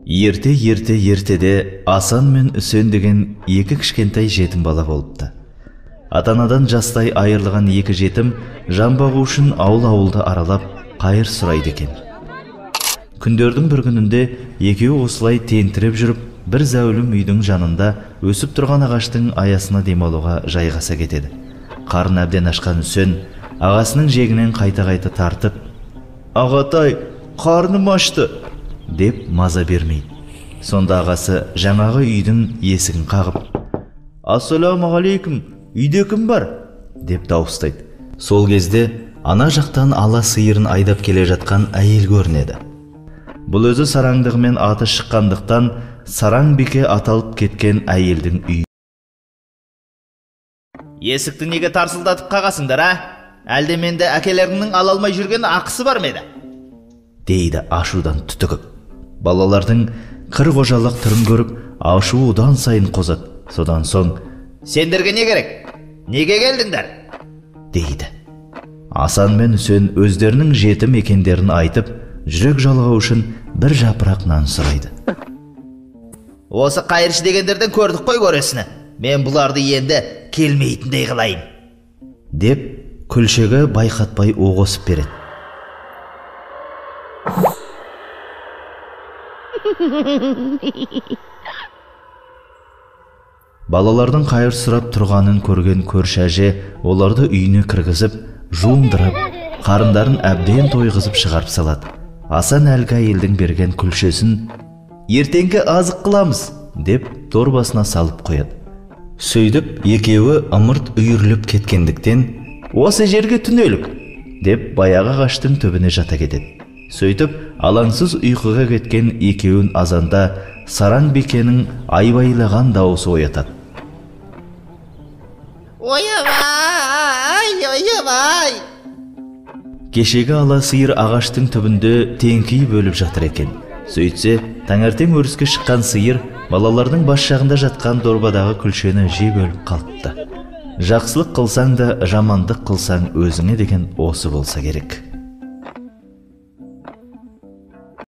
Ертеде Асан мен Үсен деген екі кішкентай жетім бала болыпты. Атанадан жастай айырылған екі жетім жан бағу үшін ауыл-ауылды аралап қайыр сұрайды екен. Күндердің бір күнінде екеуі осылай тентіреп жүріп, бір зәулім үйдің жанында өсіп тұрған ағаштың аясына демалуға жайғаса кетеді. Қарын әбден ашқан Үсен ағасының жегінен қайта-қайта тартып, «Ағатай, қарным ашты!» деп маза бермейді. Сонда ағасы жаңағы үйдің есігін қағып, «Ассаламағалейкум, үйде кім бар?» деп дауыстайды. Сол кезде ана жақтан ала сиырын айдап келе жатқан әйел көрінеді. Бұл өзі сараңдығымен аты шыққандықтан Сараң бике аталып кеткен әйелдің үйі. «Есікті неге тарсылдатып қағасыңдар, а? Әлде менде әкелеріңнің ала алмай жүрген ақысы бар ма еді?» дейді ашудан түтігіп. Балалардың қыр қожалық түрін көріп, ашуы одан сайын қозады. Содан соң, «Сендерге не керек? Неге келдіңдер?» дейді. Асан мен Үсен өздерінің жетім екендерін айтып, жүрек жалғау үшін бір жапырақ нан сұрайды. «Осы қайыршы дегендерден көрдік қой көресіні. Мен бұларды енді келмейтіндей қылайын», деп күлшегі байқатпай оғысып береді. Балалардың қайыр сұрап тұрғанын көрген көрші әже оларды үйіне кіргізіп, жуындырып, қарындарын әбден тойғызып шығарып салады. Асан әлгі әйелдің берген күлшесін «Ертеңгі азық қыламыз» деп дорбасына салып қояды. Сөйдіп, екеуі ымырт үйіріліп кеткендіктен «Осы жерге түнелік» деп баяғы ағаштың түбіне жата кетеді. Сөйтіп, алаңсыз ұйқыға кеткен екеуін азанда Сараң бикенің айбайлаған дауысы оятады. «Ойбай, ойбай!» Кешегі ала сиыр ағаштың түбінде теңкей бөліп жатыр екен. Сөйтсе, таңертең өріске шыққан сиыр балалардың бас жағында жатқан дорбадағы күлшені жей бөліп қалыпты. Жақсылық қылсаң да, жамандық қылсаң өзіңе деген осы болса керек.